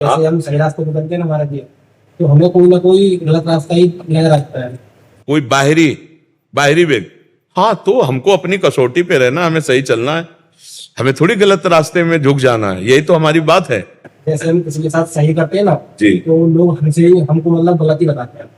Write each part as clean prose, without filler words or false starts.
जैसे हम सही रास्ते पे चलते हैं ना हमारा जी, तो हमें कोई ना कोई गलत रास्ता ही नजर आता है। कोई बाहरी बाहरी व्यक्ति, हाँ तो हमको अपनी कसौटी पे रहना, हमें सही चलना है, हमें थोड़ी गलत रास्ते में झुक जाना है, यही तो हमारी बात है। जैसे हम किसी के साथ सही करते हैं ना जी। तो लोग हमसे हमको मतलब गलत ही बताते हैं।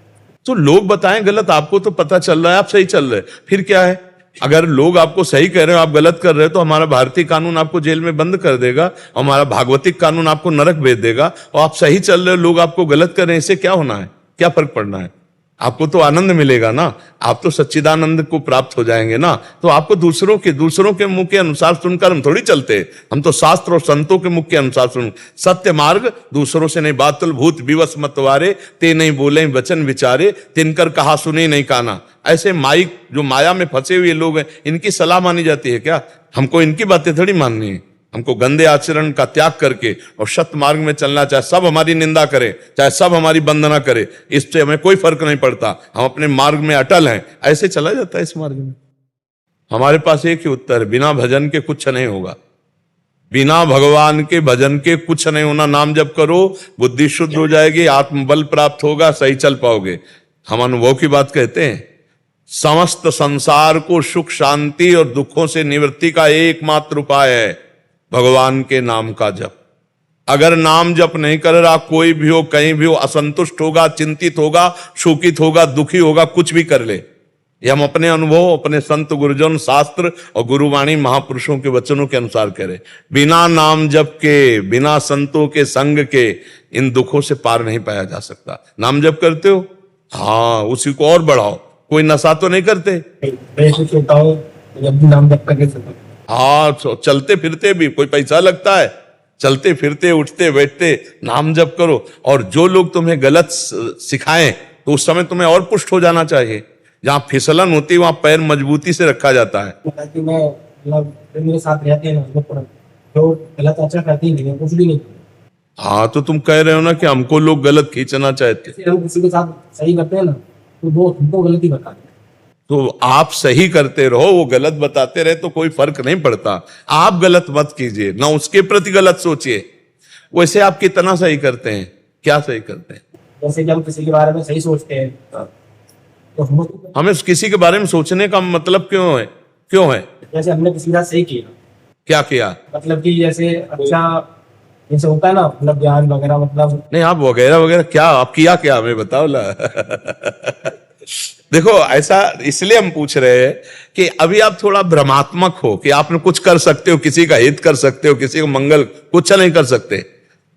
तो लोग बताएं गलत, आपको तो पता चल रहा है आप सही चल रहे, फिर क्या है? अगर लोग आपको सही कह रहे हो, आप गलत कर रहे हो, तो हमारा भारतीय कानून आपको जेल में बंद कर देगा, हमारा भागवतिक कानून आपको नरक भेज देगा। और आप सही चल रहे हो, लोग आपको गलत कर रहे हैं, इससे क्या होना है? क्या फर्क पड़ना है? आपको तो आनंद मिलेगा ना, आप तो सच्चिदानंद को प्राप्त हो जाएंगे ना। तो आपको दूसरों के मुख के अनुसार सुनकर हम थोड़ी चलते, हम तो शास्त्र और संतों के मुख के अनुसार सुन। सत्य मार्ग दूसरों से नहीं, बातुल भूत विवश मतवारे, ते नहीं बोले वचन विचारे, तिनकर कहा सुने नहीं काना। ऐसे माइक जो माया में फंसे हुए लोग हैं, इनकी सलाह मानी जाती है क्या? हमको इनकी बातें थोड़ी माननी है। हमको गंदे आचरण का त्याग करके और सत्य मार्ग में चलना, चाहे सब हमारी निंदा करे, चाहे सब हमारी वंदना करे, इससे हमें कोई फर्क नहीं पड़ता, हम अपने मार्ग में अटल हैं। ऐसे चला जाता है इस मार्ग में। हमारे पास एक ही उत्तर है, बिना भजन के कुछ नहीं होगा, बिना भगवान के भजन के कुछ नहीं होना। नाम जप करो, बुद्धि शुद्ध हो जाएगी, आत्मबल प्राप्त होगा, सही चल पाओगे। हम अनुभव की बात कहते हैं। समस्त संसार को सुख शांति और दुखों से निवृत्ति का एकमात्र उपाय है भगवान के नाम का जप। अगर नाम जप नहीं कर रहा, कोई भी हो, कहीं भी हो, असंतुष्ट होगा, चिंतित होगा, शोकित होगा, दुखी होगा, कुछ भी कर ले। ये हम अपने अनुभव, अपने संत गुरुजन, शास्त्र और गुरुवाणी महापुरुषों के वचनों के अनुसार करें। बिना नाम जप के, बिना संतों के संग के इन दुखों से पार नहीं पाया जा सकता। नाम जप करते हो, हाँ उसी को और बढ़ाओ। कोई नशा तो नहीं करते? मैं सोचता हूँ जब भी नाम जप करके चलता हूँ। हाँ, चलते फिरते भी कोई पैसा लगता है? चलते फिरते उठते बैठते नाम जप करो। और जो लोग तुम्हें गलत सिखाएं तो उस समय तुम्हें और पुष्ट हो जाना चाहिए। जहाँ फिसलन होती है वहां पैर मजबूती से रखा जाता है। कि मैं मतलब मेरे साथ रहते हैं ना, जो गलत आचरण करते ही नहीं है, कुछ भी नहीं। हाँ तो तुम कह रहे हो ना कि हमको लोग गलत खींचना चाहते। जैसे हम किसी के साथ सही करते हैं ना तो वो हमको गलती बताते हैं। तो आप सही करते रहो, वो गलत बताते रहे तो कोई फर्क नहीं पड़ता। आप गलत मत कीजिए, ना उसके प्रति गलत सोचिए। वैसे आप कितना सही करते हैं? क्या सही करते हैं? जैसे कि हम किसी के बारे में सही सोचते हैं तो हमें किसी के बारे में सोचने का मतलब क्यों है? क्यों है? जैसे हमने किसी के साथ सही किया, क्या किया? मतलब कि जैसे अच्छा जैसे होता है ना, मतलब ज्ञान वगैरह, मतलब नहीं आप वगैरह वगैरह क्या आप किया, क्या हमें बताओ ला। देखो ऐसा इसलिए हम पूछ रहे हैं कि अभी आप थोड़ा भ्रमात्मक हो कि आपने कुछ कर सकते हो, किसी का हित कर सकते हो, किसी का मंगल, कुछ नहीं कर सकते।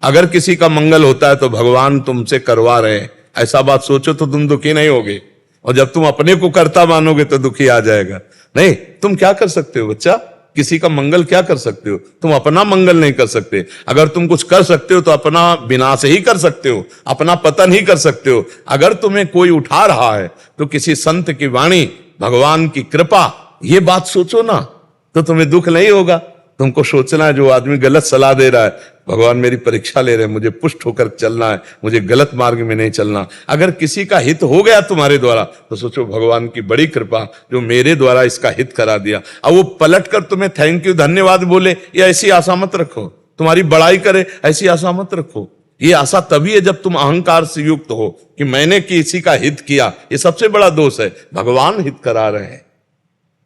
अगर किसी का मंगल होता है तो भगवान तुमसे करवा रहे हैं, ऐसा बात सोचो तो तुम दुखी नहीं होगे। और जब तुम अपने को करता मानोगे तो दुखी आ जाएगा। नहीं, तुम क्या कर सकते हो बच्चा? किसी का मंगल क्या कर सकते हो? तुम अपना मंगल नहीं कर सकते। अगर तुम कुछ कर सकते हो तो अपना विनाश ही कर सकते हो, अपना पतन ही कर सकते हो। अगर तुम्हें कोई उठा रहा है तो किसी संत की वाणी, भगवान की कृपा, ये बात सोचो ना, तो तुम्हें दुख नहीं होगा। तुमको सोचना है जो आदमी गलत सलाह दे रहा है, भगवान मेरी परीक्षा ले रहे हैं, मुझे पुष्ट होकर चलना है, मुझे गलत मार्ग में नहीं चलना। अगर किसी का हित हो गया तुम्हारे द्वारा तो सोचो भगवान की बड़ी कृपा जो मेरे द्वारा इसका हित करा दिया। अब वो पलट कर तुम्हें थैंक यू धन्यवाद बोले, या ऐसी आशा मत रखो, तुम्हारी बड़ाई करे, ऐसी आशा मत रखो। ये आशा तभी है जब तुम अहंकार से युक्त हो कि मैंने किसी का हित किया। ये सबसे बड़ा दोष है। भगवान हित करा रहे हैं।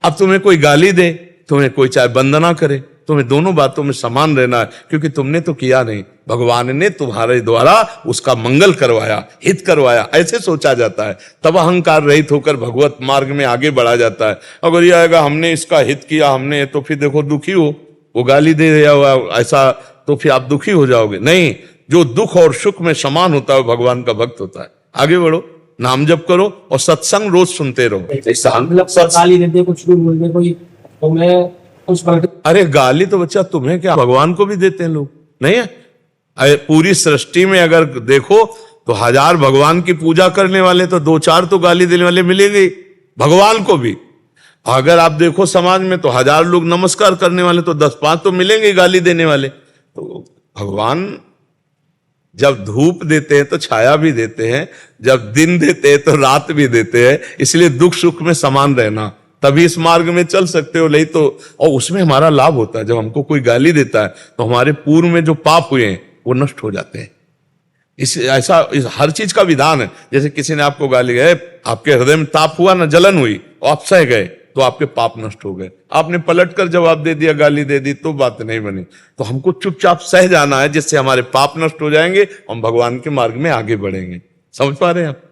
अब तुम्हें कोई गाली दे, तुम्हें कोई चाहे वंदना करे, तुम्हें दोनों बातों में समान रहना है, क्योंकि तुमने तो किया नहीं, भगवान ने तुम्हारे द्वारा उसका मंगल करवाया, हित करवाया, ऐसे सोचा जाता है। तब अहंकार रहित होकर भगवत मार्ग में आगे बढ़ा जाता है। अगर यह आएगा हमने इसका हित किया, हमने, तो फिर देखो दुखी हो, वो गाली दे दिया हुआ ऐसा, तो फिर आप दुखी हो जाओगे। नहीं, जो दुख और सुख में समान होता है भगवान का भक्त होता है। आगे बढ़ो, नाम जप करो और सत्संग रोज सुनते रहो। गाली देते, कुछ भी बोल दे कोई, तो मैं कुछ अरे गाली तो बच्चा तुम्हें क्या, भगवान को भी देते हैं लोग, नहीं है? अरे पूरी सृष्टि में अगर देखो तो 1000 भगवान की पूजा करने वाले तो 2-4 तो गाली देने वाले मिलेंगे भगवान को भी। अगर आप देखो समाज में तो 1000 लोग नमस्कार करने वाले तो 10-5 तो मिलेंगे गाली देने वाले। तो भगवान जब धूप देते हैं तो छाया भी देते हैं, जब दिन देते हैं तो रात भी देते हैं। इसलिए दुख सुख में समान रहना, तभी इस मार्ग में चल सकते हो। नहीं तो, और उसमें हमारा लाभ होता है। जब हमको कोई गाली देता है तो हमारे पूर्व में जो पाप हुए हैं वो नष्ट हो जाते हैं। हर चीज का विधान है। जैसे किसी ने आपको गाली गए, आपके हृदय में ताप हुआ ना, जलन हुई, आप सह गए तो आपके पाप नष्ट हो गए। आपने पलट कर जवाब दे दिया, गाली दे दी, तो बात नहीं बनी। तो हमको चुपचाप सह जाना है, जिससे हमारे पाप नष्ट हो जाएंगे, हम भगवान के मार्ग में आगे बढ़ेंगे। समझ पा रहे हैं आप?